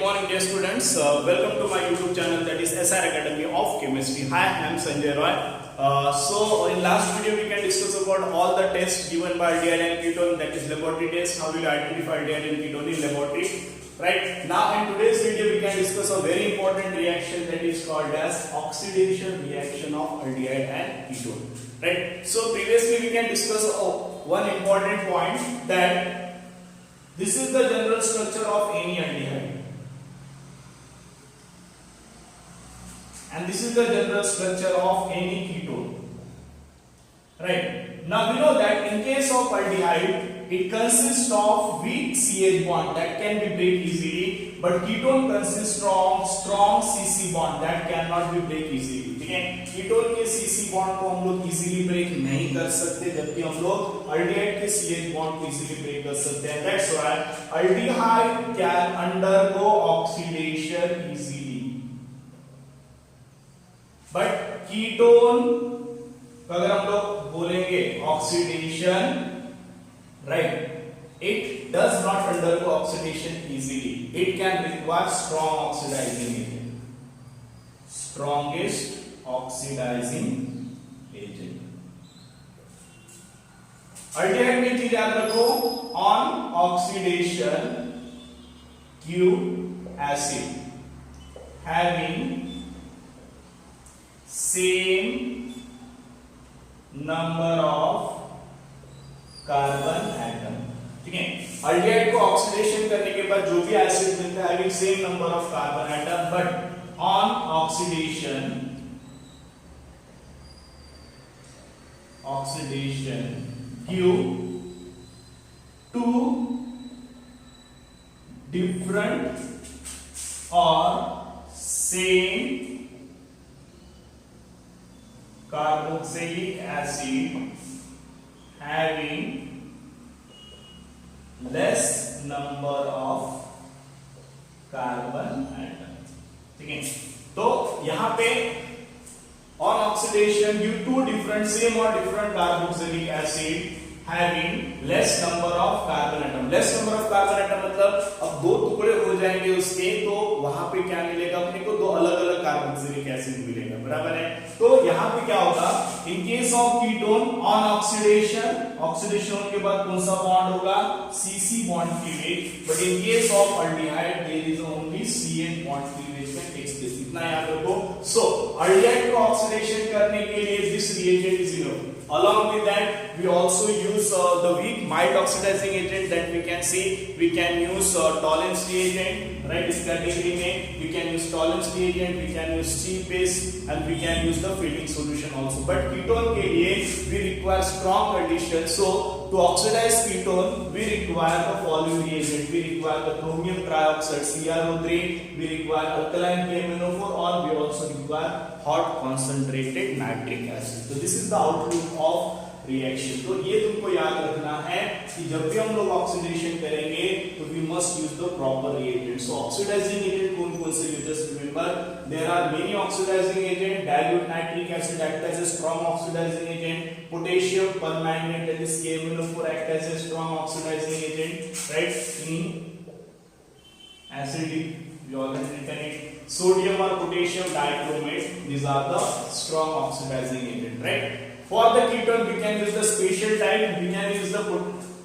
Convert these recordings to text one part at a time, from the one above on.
morning dear students. Welcome to my YouTube channel, that is SR Academy of Chemistry. Hi, I am Sanjay Roy. So in last video we can discuss about all the tests given by aldehyde and ketone, that is laboratory test. How will you identify aldehyde and ketone in laboratory? Right. Now in today's video we can discuss a very important reaction that is called as oxidation reaction of aldehyde and ketone. Right. So previously we can discuss one important point, that this is the general structure of any aldehyde and this is the general structure of any ketone. Right. Now we know that in case of aldehyde, it consists of weak CH bond that can be break easily, but ketone consists of strong CC bond that cannot be break easily. ठीक है, ketone के CC bond को हम लोग easily break नहीं कर सकते, जबकि हम लोग अल्डिहाइड के CH बॉन्ड को इजीली ब्रेक कर सकते हैं. That's why aldehyde can undergo oxidation easily, but ketone अगर हम लोग बोलेंगे oxidation, right, it does not undergo oxidation easily. It can require strong oxidizing agent, strongest oxidizing agent. Aldehyde में चीज याद रखो, on oxidation Q acid having same number of carbon atom. ठीक है, अल्डिहाइड को ऑक्सीडेशन करने के बाद जो भी एसिड मिलता है having same number of carbon atom, but on oxidation give two different और same carboxylic acid having less number of carbon atoms. ठीक है, तो यहां पे on oxidation due to different same or different carboxylic acid having less number of carbon atom. less number of carbon atom मतलब अब दो टुकड़े हो जाएंगे उसके, तो वहां पे क्या मिलेगा अपने को, दो अलग अलग कार्बोक्सिलिक एसिड मिलेगा. बराबर है. तो यहां पे क्या होगा, in case of ketone on oxidation, oxidation होने के बाद कौन सा बॉन्ड होगा, CC bond cleavage, but in case of aldehyde there is only CH bond cleavage में टेक्स दिस. इतना याद रखो. सो अल्डिहाइड को ऑक्सीडेशन करने के लिए this reagent is enough. Along with that, we also use the weak mild oxidizing agent that we can see. We can use Tollens reagent, right? इस category में we can use Tollens reagent, we can use cheap base, and we can use the filling solution also. But ketone के लिए we require strong condition. So to oxidize ketone, we require the following reagent. We require the chromium trioxide (CrO3). We require alkaline KMnO4, or we also require hot concentrated nitric acid. So this is the outlook of reaction. तो ये तुमको याद रखना है कि जब भी हम लोग ऑक्सीडेशन करेंगे तो we must use the proper reagent. So oxidizing agent कौन कौन से, you just remember there are many oxidizing agent. Dilute nitric acid act as a strong oxidizing agent. Potassium permanganate, that is KMnO4, act as a strong oxidizing agent, right? In acidic, we already written it. Sodium or potassium dichromate, these are the strong oxidizing agent, right? For the ketone we can use the special type, we can use the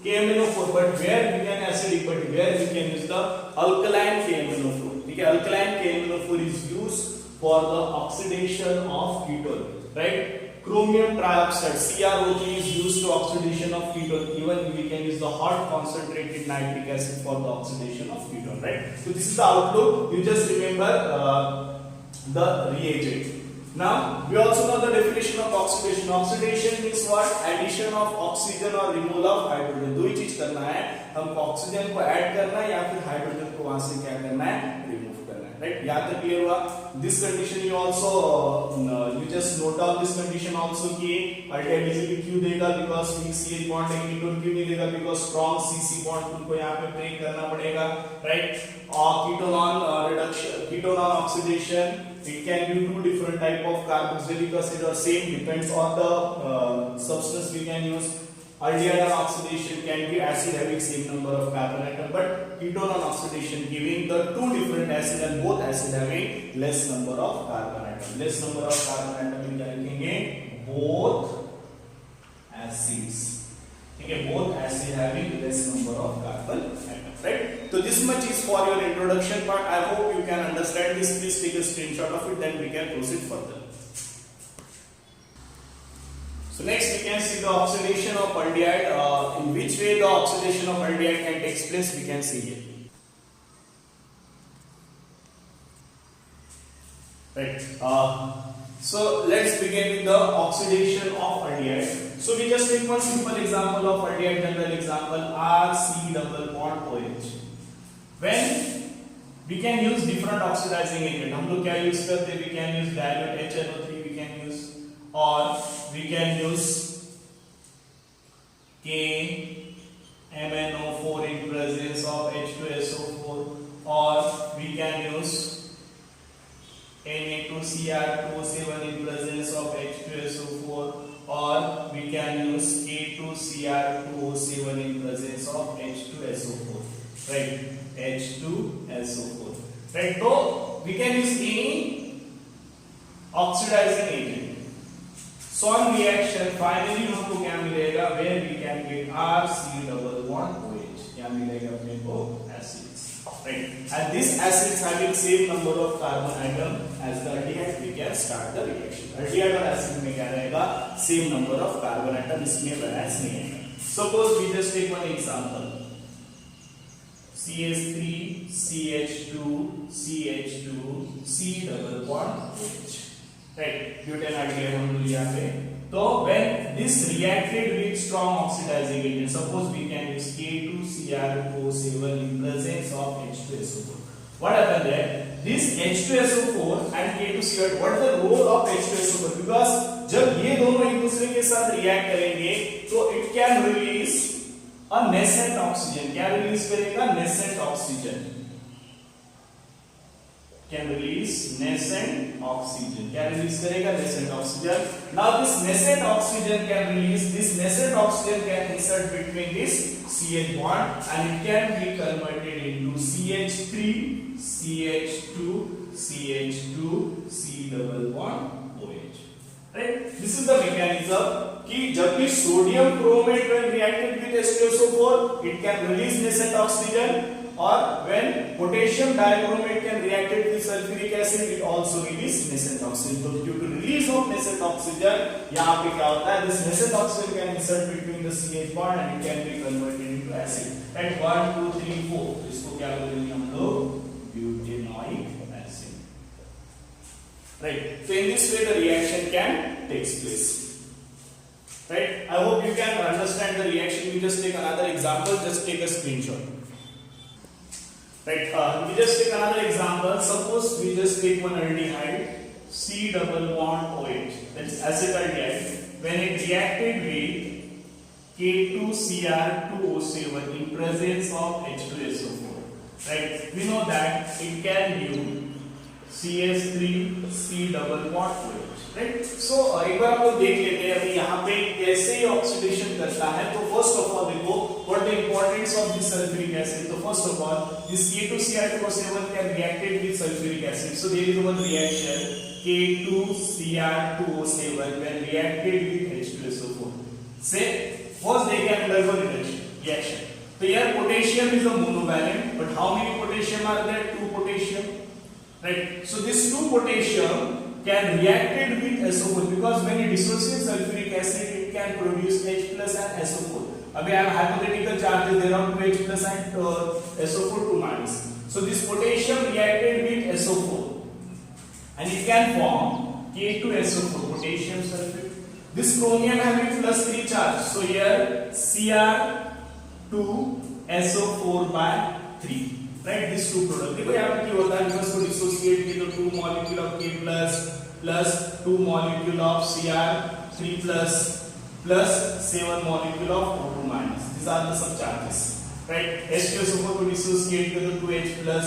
KMnO4, but where we can acidic, but where we can use the alkaline KMnO4. ठीक है, alkaline KMnO4 is used for the oxidation of ketone, right? Chromium trioxide (CrO3) is used to oxidation of ketone. Even we can use the hot concentrated nitric acid for the oxidation of ketone, right? So this is the outlook. You just remember the reagent. Now we also know the definition of oxidation. Oxidation means what? Addition of oxygen or removal of hydrogen. दो ही चीज करना है, हमको oxygen को add करना है या फिर हाइड्रोजन को वहां से क्या करना है, रिमूव करना है, राइट? यहाँ तक क्लियर हुआ. This condition you also you just note down this condition also कि अल्डिहाइड इजीली क्यों देगा, because weak CH bond है, कीटोन क्यों नहीं देगा, because strong CC bond तुमको यहाँ पे ब्रेक करना पड़ेगा, राइट? और ketone on reduction, ketone on oxidation, it can give two different type of carboxylic acid or same, depends on the substance we can use. Aldehyde on oxidation can give acid having same number of carbon atom, but ketone on oxidation giving the two different acid and both acid having less number of carbon atom. Less number of carbon atom में क्या लिखेंगे? Both acids. ठीक है, both acid having less number of carbon atom. Right? So this much is for your introduction part. I hope you can understand this. Please take a screenshot of it, then we can proceed further. So next we can see the oxidation of aldehyde. In which way the oxidation of aldehyde can take place, we can see here. Right. So let's begin with the oxidation of aldehyde. So we just take one simple example of aldehyde, general example RC double bond OH. When we can use different oxidizing agent, हम लोग क्या use करते हैं? We can use dilute HNO3, we can use, or we can use KMnO4 in presence of H2SO4, or we can use Na2Cr2O7 in presence of H2SO4, or we can use K2Cr2O7 in presence of H2SO4. Right? H2SO4. Right? So we can use any oxidizing agent. So on reaction, finally हमको क्या मिलेगा? Where we can get RC double bond OH. क्या मिलेगा अपने को? Acids. Right? And these acids having same number of carbon atom as the aldehyde, we can start the reaction. Aldehyde और acid में क्या रहेगा? Same number of carbon atom, इसमें balance नहीं है. Suppose we just take one example. CH3, CH2, CH2, C double bond OH. Right? Butane aldehyde हम लोग यहाँ पे. So when this reacted with strong oxidizing agent, suppose we can use K2Cr2O7 in presence of H2SO4. What happened there? This H2SO4 and K2Cr, what is the role of H2SO4? Because जब ये दोनों एक दूसरे के साथ react करेंगे, तो it can release a nascent oxygen. क्या release करेगा? Nascent oxygen. Can release nascent oxygen. क्या release करेगा? Nascent oxygen. Now this nascent oxygen can release. This nascent oxygen can insert between this CH bond and it can be converted into CH3, CH2, CH2, C double bond OH. Right? This is the mechanism कि जब भी sodium chromate when reacted with H2SO4, it can release nascent oxygen. Or when potassium dichromate can react with sulfuric acid, it also release nascent oxygen. So due to release of nascent oxygen, यहाँ पे क्या होता है? This nascent oxygen can insert between the CH bond and it can be converted into acid. At 1, 2, 3, 4. इसको क्या बोलेंगे हम लोग? Butanoic acid. Right. So in this way the reaction can take place. Right. I hope you can understand the reaction. We just take another example. Just take a screenshot. Right, we just take another example. Suppose we just take one aldehyde, C double bond OH, that is acetaldehyde. When it reacted with K2Cr2O7 in presence of H2SO4, right? We know that it can give CH3, C double bond OH. Right? So एक बार हम लोग देख लेते हैं अभी यहाँ पे कैसे ये ऑक्सीडेशन करता है. तो फर्स्ट ऑफ ऑल देखो what the importance of this sulfuric acid. So first of all, this K2Cr2O7 can reacted with sulfuric acid. So there is one reaction K2Cr2O7 when reacted with H2SO4. Say first they can undergo reaction. So here potassium is a monovalent, but how many potassium are there? 2 potassium. Right? So this 2 potassium can reacted with SO4 because when you dissociate sulfuric acid, it can produce H plus and SO4. अभी I have hypothetical charges there are 2H plus and SO4 2 minus. So this potassium reacted with SO4 and it can form K2SO4 potassium sulfate. This chromium having plus 3 charge. So here Cr2SO4 by 3. Right, these two products. देखो यहाँ पे क्या होता है? Because को dissociate किए तो 2 molecule of K plus 2 molecule of Cr3 plus 7 molecule of O2 minus. These are the some charges. Right? H2SO4 को dissociate किए तो 2H plus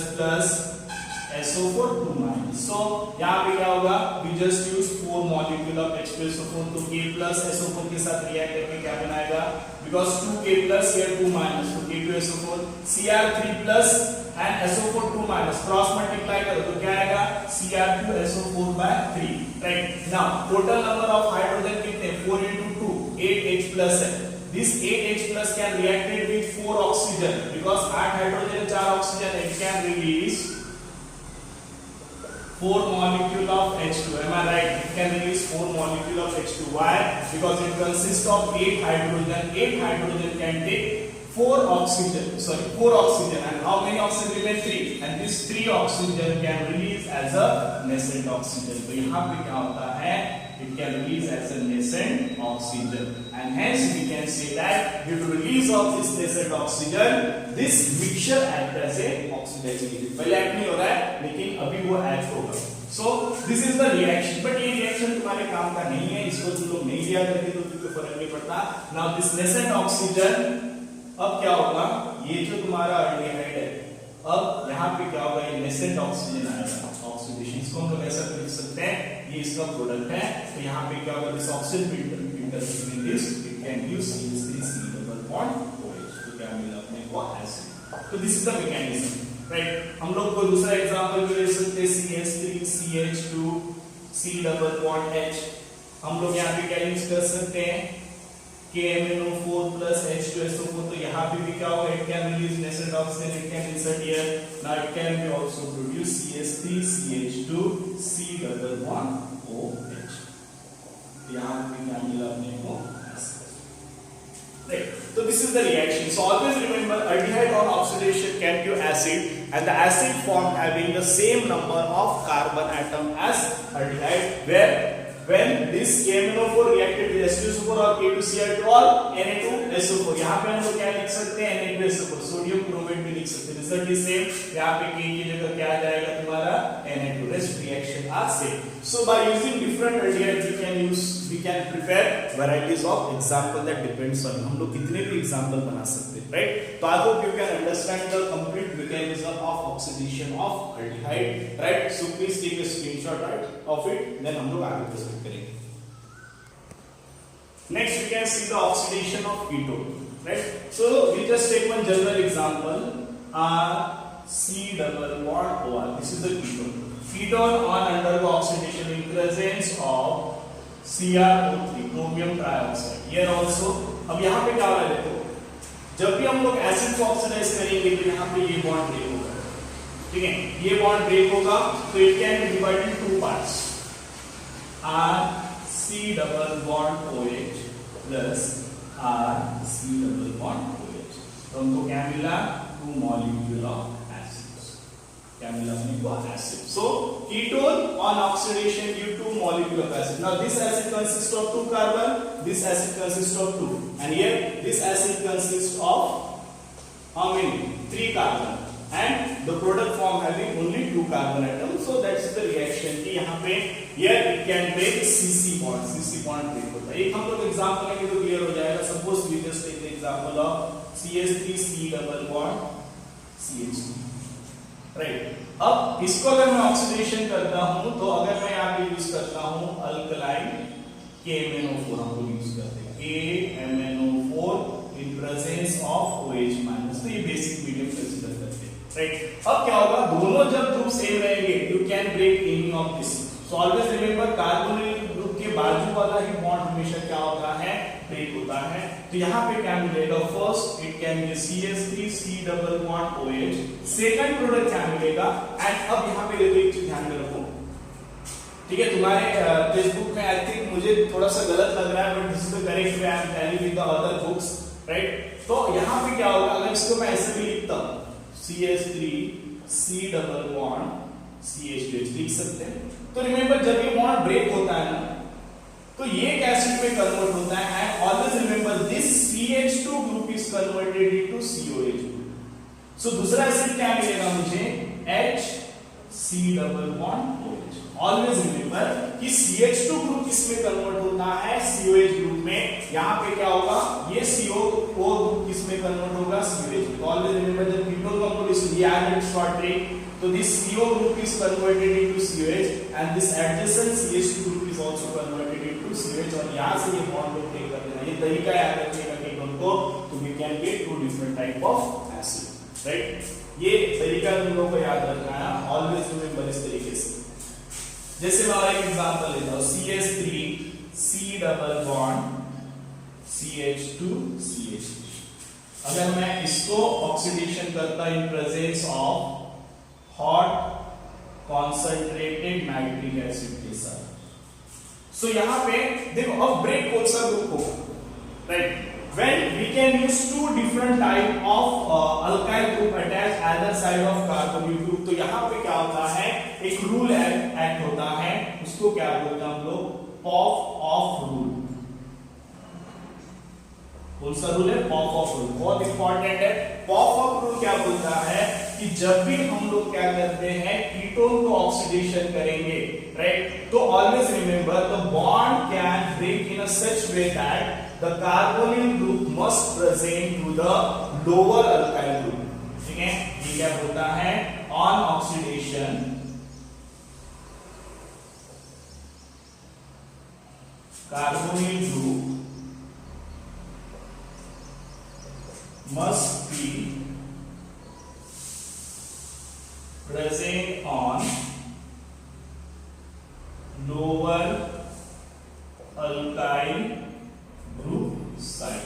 SO4 2 minus. So यहाँ पे क्या होगा? We just use 4 molecule of H2SO4, तो K plus SO4 के साथ रिएक्ट करके क्या बनाएगा? Because 2K plus here 2 minus, तो K2SO4, Cr3 plus and SO4 2 minus cross multiply करो तो क्या आएगा? Cr2SO4 by 3. Right? Now total number of hydrogen कितने? 4 into 2, 8H plus है. This 8H plus can react with 4 oxygen because 8 hydrogen 4 oxygen it can release 4 molecule of H2. Am I right? It can release 4 molecule of H2. Why? Because it consists of 8 hydrogen. 8 hydrogen can take 4 oxygen. Sorry, 4 oxygen. And how many oxygen remain? 3. And this 3 oxygen can release as a nascent oxygen. तो यहाँ पे क्या होता है? It can release as a nascent oxygen, and hence we can say that due to release of this nascent oxygen, this mixture act as a oxidizing agent. पहले act नहीं हो रहा है, लेकिन अभी वो act होगा. So this is the reaction, but ये reaction तुम्हारे काम का नहीं है, इसको तुम लोग नहीं लिया करके तो कोई फर्क नहीं पड़ता. Now this nascent oxygen अब क्या होगा? ये जो तुम्हारा aldehyde है, अब यहाँ पे क्या होगा? ये nascent oxygen आएगा. ऑक्सीडेशन इसको हम लोग ऐसा लिख सकते हैं, ये इसका प्रोडक्ट है. तो यहाँ पे क्या होगा? This oxygen filter between this it can give CH3C double bond OH. तो क्या मिला अपने को? एसिड. तो this is the mechanism, right. हम लोग को दूसरा एग्जांपल भी ले सकते हैं, CH3 CH2 C double bond H. हम लोग यहाँ पे क्या यूज कर सकते हैं? KMnO4 plus H2SO4. तो यहाँ पे भी क्या होगा? It can release nascent oxygen, it can insert here. Now it can be also produce CH3 CH2 C double bond OH. यहाँ पे क्या मिला अपने को? Right. So this is the reaction. So always remember, aldehyde on oxidation can give acid, and the acid form having the same number of carbon atom as aldehyde, where when this KMnO4 reacted with H2SO4 or K2Cl2 or Na2SO4. यहाँ पे हम लोग क्या लिख सकते हैं? Na2SO4, sodium chromate भी लिख सकते हैं. Result is same. यहाँ पे K की जगह क्या आ जाएगा तुम्हारा? Na2. Rest reaction are same. So by using different aldehydes we can prepare varieties of example that depends on. हम लोग कितने भी example बना सकते हैं, right? तो I hope you can understand the complete mechanism of oxidation of aldehyde, right? So please take a screenshot of it, then हम लोग आगे proceed करेंगे. Next we can see the oxidation of ketone, right? So we just take one general example, C double bond OR. This is the ketone. Ketone on undergo oxidation in presence of CrO3, chromium trioxide. Here also, अब यहाँ पे क्या हो रहा है देखो, जब भी हम लोग एसिड को ऑक्सीडाइज करेंगे तो यहाँ पे ये बॉन्ड ब्रेक होगा, ठीक है? ये बॉन्ड ब्रेक होगा तो it can be divided in 2 parts. C double bond OH plus C double bond OH. तो हमको क्या मिला? 2 molecule of acids. क्या मिला अपने को? Acid. So ketone on oxidation give 2 molecule of acid. Now this acid consists of 2 carbon. This acid consists of 2, and here this acid consists of how many? 3 carbon. And the product form having only 2 carbon atoms. So that's the reaction कि यहाँ पे here it can break CC bond. CC bond break होता है. एक हम लोग example लेंगे तो क्लियर हो जाएगा. Suppose we just take the example of CH3C double bond CH3. Right. अब इसको अगर मैं ऑक्सीडेशन करता हूं तो अगर मैं यहाँ पे यूज करता हूं अल्कलाइन KMnO4, हम लोग यूज करते हैं KMnO4 in presence of OH minus. तो ये बेसिक मीडियम कंसीडर करते हैं, राइट. अब क्या होगा? दोनों जब ग्रुप सेम रहेंगे you can break any of this. So always remember carbonyl group के बाजू वाला ही बॉन्ड हमेशा क्या होता है? ब्रेक होता है. तो यहाँ पे क्या मिलेगा? First it can be CH3 C double bond OH. Second product क्या मिलेगा? एंड अब यहाँ पे देखो एक चीज ध्यान में रखो, ठीक है? तुम्हारे टेक्स्ट बुक में आई थिंक मुझे थोड़ा सा गलत लग रहा है, but this is the correct way I am telling with the other books, right. तो यहाँ पे क्या होगा? अगर इसको मैं ऐसे भी लिखता हूँ CH3 C double bond CH2 लिख सकते हैं. तो रिमेंबर जब ये बॉन्ड ब्रेक होता है ना तो ये एसिड में कन्वर्ट होता है. And always remember this CH2 group is converted into COH group. So दूसरा एसिड क्या मिलेगा मुझे? HC double bond OH. Always remember कि CH2 ग्रुप किसमें कन्वर्ट होता है? COH ग्रुप में. यहाँ पे क्या होगा? ये CO ग्रुप किसमें कन्वर्ट होगा? COH. ऑलवेज रिमेंबर जब कीटोन को हम लोग शॉर्ट ट्रिक तो this CO group is converted into COH and this adjacent CH2 group is also converted into COH और यहाँ से ये बॉन्ड को टेक कर देना, ये तरीका याद रखिएगा कीटोन को, तो we can get two different type of acid, right? ये तरीका तुम लोगों को याद रखना है, always remember इस तरीके से। जैसे मैं एक एग्जांपल लेता हूँ, CH3 C double bond CH2 CH3, अगर मैं इसको ऑक्सीडेशन करता in presence of hot concentrated nitric acid के साथ, सो यहां पे देखो अब ब्रेक कौन सा ग्रुप होगा, right? When we can use two different type of alkyl group attached either side of carbonyl group, तो यहाँ पे क्या होता है, एक रूल एक्ट होता है, उसको क्या बोलते हैं हम लोग, पॉप ऑफ रूल। कौन सा रूल है? पॉप ऑफ रूल, बहुत इंपॉर्टेंट है। पॉप ऑफ रूल क्या बोलता है कि जब भी हम लोग क्या करते हैं, कीटोन को ऑक्सीडेशन करेंगे, राइट, तो always remember the bond can break in a such way that the carbonyl group must present to the lower alkyl group, ठीक है? ये क्या होता है, on oxidation carbonyl group must be present on lower alkyl group side,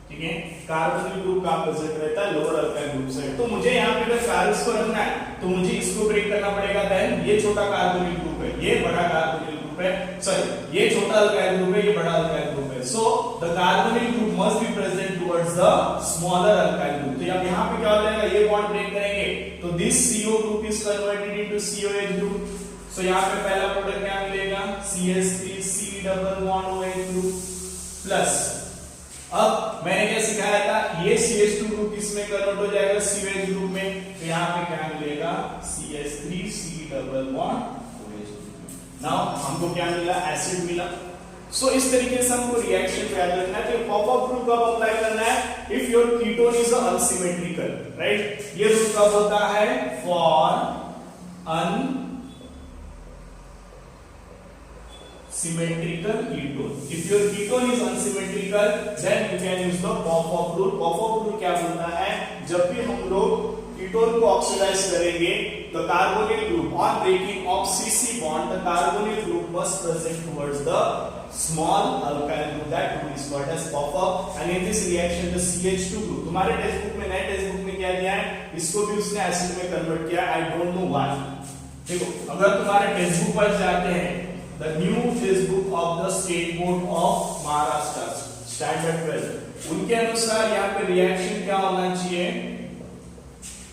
ठीक है? Carbonyl group का present रहता है लोअर अल्काइल ग्रुप साइड, तो मुझे यहाँ पे अगर कार्बस को रखना है तो मुझे इसको ब्रेक करना पड़ेगा, देन ये छोटा कार्बोनिल ग्रुप है, ये बड़ा कार्बोनिल ग्रुप है, सॉरी ये छोटा अल्काइल ग्रुप है, ये बड़ा अल्काइल ग्रुप है, so the carbonyl group must be present towards the smaller alkyl group. तो अब यहाँ पे क्या हो जाएगा, ये बॉन्ड ब्रेक करेंगे तो this CO group is converted into COH group, so यहाँ पे पहला प्रोडक्ट क्या मिलेगा, CH3 C double bond OH group plus, अब मैंने क्या सिखाया था, ये CH2 ग्रुप किसमें कन्वर्ट हो जाएगा, COH ग्रुप में, तो यहाँ पे क्या मिलेगा, CH3 C double bond OH group. Now हमको क्या मिला, एसिड मिला। सो इस तरीके से हमको रिएक्शन को याद रखना है। तो पॉप अप रूल कब अप्लाई करना है, if your ketone is unsymmetrical, right? ये रूल कब होता है, for symmetrical ketone. If your ketone is unsymmetrical, then you can use the Popov rule. Popov rule क्या बोलता है, जब भी हम लोग कीटोन को ऑक्सीडाइज करेंगे, तो carbonyl group on breaking off CC bond, the carbonyl group must present towards the small alkyl group, that group is called as Popov, and in this reaction the CH2 group, तुम्हारे text book में, नए text book में क्या दिया है, इसको भी उसने एसिड में कन्वर्ट किया, आई डोंट नो व्हाई। देखो अगर तुम्हारे टेक्स्ट बुक पर जाते हैं, the new textbook of the State Board of Maharashtra Standard 12, उनके अनुसार यहाँ पे रिएक्शन क्या होना चाहिए,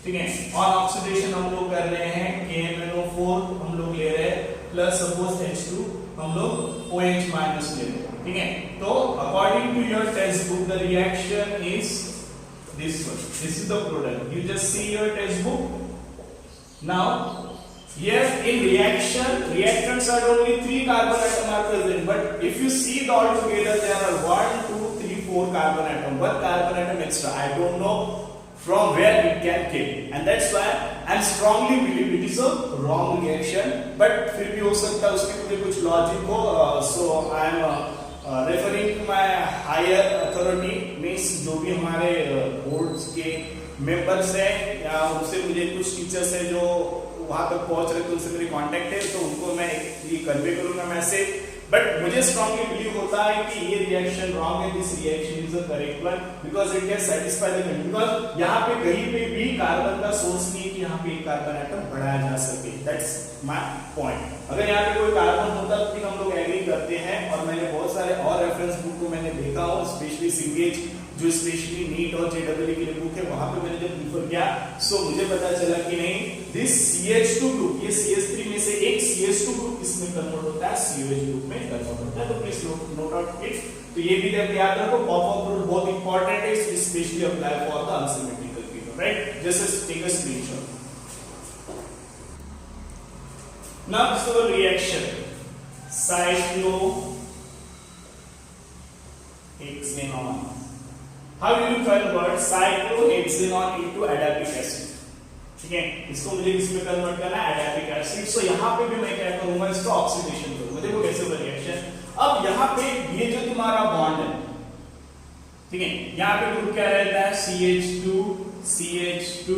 ठीक है? और ऑक्सीडेशन हम लोग कर रहे हैं, KMnO4 हम लोग ले रहे हैं, प्लस सपोज H2 हम लोग OH माइनस ले रहे हैं, ठीक है? तो according to your textbook the reaction is this one, this is the product, you just see your textbook। now here in reaction, reactants are only 3 carbon atom are present, but if you see it all together there are 1 2 3 4 carbon atom, 1 carbon atom extra, I don't know from where it can came, and that's why I strongly believe it is a wrong reaction, but फिर भी हो सकता है उसके पीछे कुछ logic हो, so I am referring to my higher authority, means जो भी हमारे बोर्ड्स के मेंबर्स हैं या उनसे मुझे कुछ टीचर्स हैं जो वहां तक पहुंच रहे, तो उनसे मेरी कांटेक्ट है, तो उनको मैं ये कन्वे करूंगा मैसेज, बट मुझे स्ट्रांगली बिलीव होता है कि ये रिएक्शन रॉन्ग है, this reaction is the correct one, because it can satisfy the condition, because यहाँ पे कहीं पे भी कार्बन का सोर्स नहीं है कि यहाँ पे एक कार्बन एटम बढ़ाया जा सके, दैट्स माय पॉइंट। अगर यहाँ पे कोई कार्बन होता तो फिर हम लोग एग्री करते हैं, और मैंने बहुत सारे और रेफरेंस बुक को मैंने देखा हो, स्पेशली सिंगेज जो स्पेशली नीट और जेडब्ल्यू के लिए बुक है, वहां पे मैंने जब प्रीफर किया, सो मुझे पता चला कि नहीं, दिस CH2 ग्रुप, ये CH3 में से एक CH2 ग्रुप किसमें कन्वर्ट होता है, COH ग्रुप में कन्वर्ट होता है, तो प्लीज नोट आउट इट। तो ये भी याद रखो, पॉप-अप रूल बहुत इंपॉर्टेंट है, specially apply for the unsymmetrical ketone, right? Just take a screenshot. Now this is the reaction cyclohexanone. How do you convert cyclohexanone into adipic acid? ठीक है, इसको मुझे किसमें कन्वर्ट करना है, एडापिक एसिड। सो यहाँ पे भी मैं क्या करूंगा, इसका ऑक्सीडेशन करूंगा। देखो कैसे होगा रिएक्शन। अब यहाँ पे ये जो तुम्हारा बॉन्ड है, ठीक है, यहाँ पे ग्रुप क्या रहता है, CH2 CH2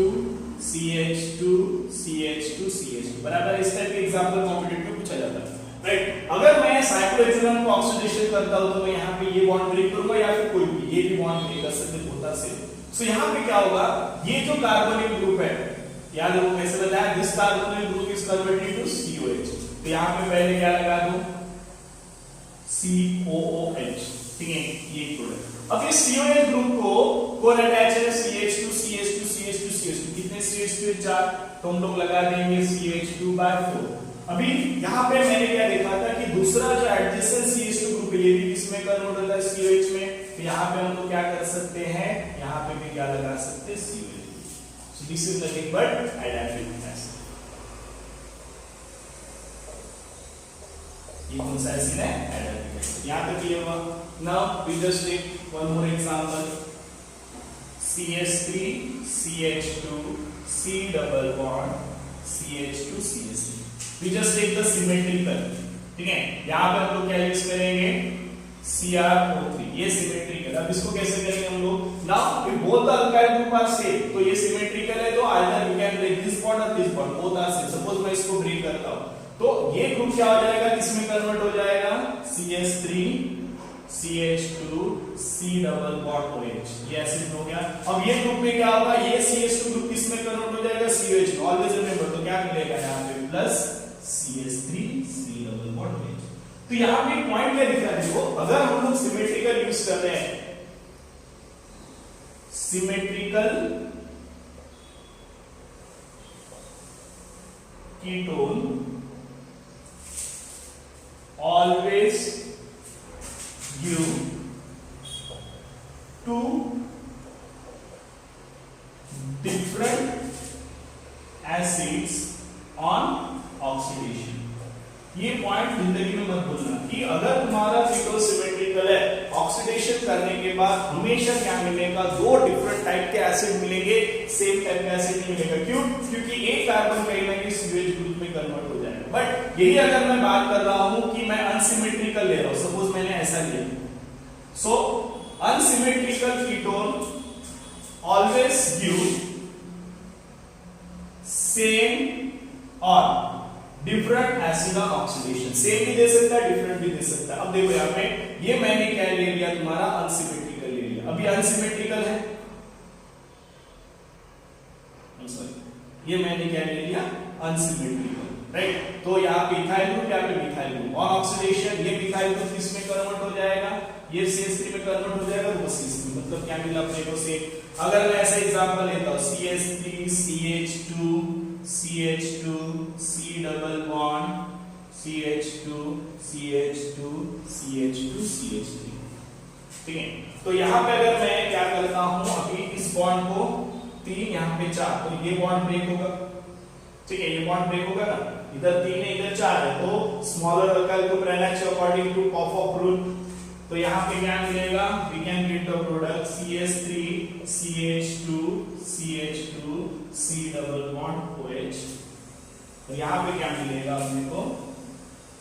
CH2 CH2 CH2, बराबर। इस टाइप के एग्जांपल कॉम्पिटिटिव में पूछा जाता है, राइट। अगर मैं साइक्लोहेक्सेन को ऑक्सीडेशन करता हूं तो मैं यहाँ पे ये बॉन्ड ब्रेक करूंगा या फिर कोई भी ये भी बॉन्ड ब्रेक कर सकते होता से। सो यहाँ पे क्या होगा, ये जो कार्बोनिल ग्रुप है, याद रखो कैसे बताया, this carbonyl group is converted to COH। तो यहाँ पे पहले क्या लगा दूं, COOH, ठीक है, ये प्रोडक्ट। अब इस COH ग्रुप को कौन अटैच है, CH2 CH2 CH2 CH2, कितने CH2 है, 4, तो हम लोग लगा देंगे CH2/4। अभी यहाँ पे मैंने क्या देखा था कि दूसरा जो एडजेसेंट CH2 ग्रुप है ये भी किसमें कन्वर्ट होता है, COH में। तो यहाँ पे हम लोग क्या कर सकते हैं, यहाँ पे भी क्या लगा सकते हैं, COH। So this is nothing but adiabatic acid। ये कौन सा एसिड है, adiabatic acid। यहाँ तक क्लियर हुआ। Now we just take one more example, CH3 CH2 C double bond CH2 CH3। We just take the symmetrical, ठीक है, यहाँ पे हम लोग क्या यूज करेंगे, CrO3, ये सिमेट्रिकल। अब इसको कैसे करेंगे हम लोग, now if both the alkyl group are same, तो ये सिमेट्रिकल है, तो either you can break this bond और this bond, both are same. Suppose मैं इसको ब्रेक करता हूं तो ये ग्रुप क्या हो जाएगा, किसमें कन्वर्ट हो जाएगा, CH3 CH2 C double bond OH, ये एसिड हो गया। अब ये ग्रुप में क्या होगा, ये CH2 ग्रुप किसमें कन्वर्ट हो जाएगा, COH में। ऑलवेज रिमेंबर, तो क्या मिलेगा यहाँ पे, plus CH3 C double bond OH। तो यहां पे पॉइंट क्या दिख रहा है, देखो अगर हम लोग सिमेट्रिकल यूज कर रहे हैं, symmetrical ketone always give two different acids on oxidation. ये पॉइंट जिंदगी में मत भूलना कि अगर तुम्हारा कीटोन सिमेट्रिकल है, ऑक्सीडेशन करने के बाद हमेशा क्या मिलेगा, दो डिफरेंट टाइप के एसिड मिलेंगे, सेम टाइप का एसिड नहीं मिलेगा। क्यों, क्योंकि एक कार्बन कहीं ना कहीं COH ग्रुप में कन्वर्ट हो जाएगा। बट यही अगर मैं बात कर रहा हूं कि मैं अनसिमेट्रिकल ले रहा हूं, सपोज मैंने ऐसा लिया, so unsymmetrical ketone always give same और different acid on oxidation. Same भी दे सकता है, डिफरेंट भी दे सकता है। अब देखो यहाँ पे ये मैंने क्या ले लिया, तुम्हारा अनसिमेट्रिकल ले लिया। अभी अनसिमेट्रिकल है, ये मैंने क्या ले लिया, अनसिमेट्रिकल, राइट। तो यहाँ पे इथाइल ग्रुप, यहाँ पे मिथाइल ग्रुप ऑन ऑक्सीडेशन, ये मिथाइल ग्रुप किसमें कन्वर्ट हो जाएगा, ये CH3 में कन्वर्ट हो जाएगा, वो CH3, मतलब क्या मिला अपने को से। अगर मैं ऐसा एग्जांपल लेता हूं, CH3 CH2 CH2 C double bond CH2 CH2 CH2 CH3, ठीक है। तो यहाँ पे अगर मैं क्या करता हूं, अभी इस बॉन्ड को 3, यहाँ पे 4, तो ये बॉन्ड ब्रेक होगा, ठीक है, ये बॉन्ड ब्रेक होगा ना, इधर 3 है इधर 4 है, तो स्मॉलर अल्काइल ग्रुप रहना चाहिए अकॉर्डिंग टू पॉप रूल। तो यहाँ पे क्या मिलेगा, we can get the product CH3 CH2 CH2 C double bond OH। तो यहाँ पे क्या मिलेगा अपने को,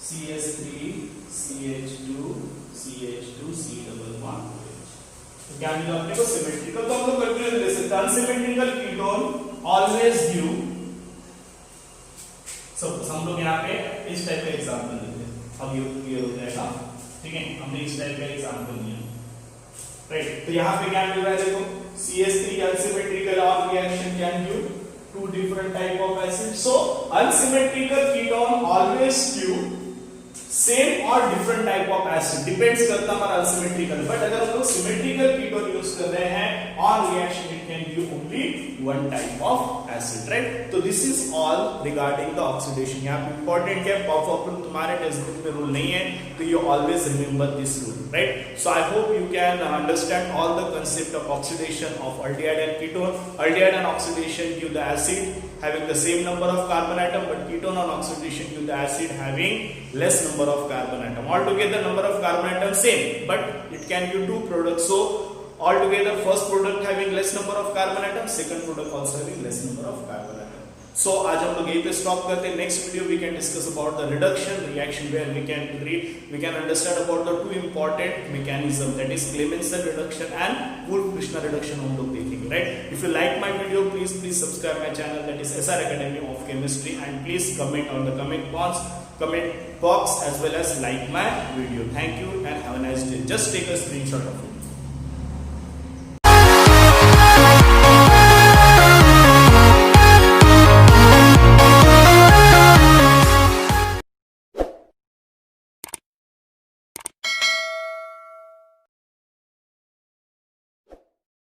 CH3 CH2 CH2 C double bond OH। तो क्या मिला अपने को, सिमेट्रिकल। तो हम लोग कैलकुलेट कर सकते हैं, unsymmetrical ketone always give, suppose हम लोग यहाँ पे इस टाइप का एग्जांपल लेते हैं, अब ये क्लियर हो जाएगा, ठीक है। हमने इस टाइप का एग्जांपल लिया, राइट। तो यहाँ पे क्या मिल रहा है, देखो CH3 अनसिमेट्रिकल और reaction can give two different type of acids. So unsymmetrical ketone always give same or different type of acid, depends करता हमारा unsymmetrical। but अगर हम लोग symmetrical ketone use कर रहे हैं, on reaction it can give only one type of acid, right? तो this is all regarding the oxidation। यहाँ पे important है, पॉप रूल तुम्हारे टेक्स्ट बुक में रूल नहीं है, तो you always remember this rule, right? So I hope you can understand all the concept of oxidation of aldehyde and ketone। Aldehyde and oxidation give the acid having the same number of carbon atom, but ketone on oxidation give the acid having less number of carbon atom। Altogether number of carbon atom same, but it can give two products। So altogether first product having less number of carbon atom, second product also having less number of carbon atom। सो आज हम लोग यहीं पे stop करते हैं. Next video we can discuss about the reduction reaction where we can understand about the two important mechanism, that is Clemmensen reduction and Wolff-Krishna reduction हम लोग देखेंगे, right? If you like my video, please subscribe my channel, that is SR Academy of Chemistry, and please comment on the comment box as well as like my video. Thank you and have a nice day. Just take a screenshot of it.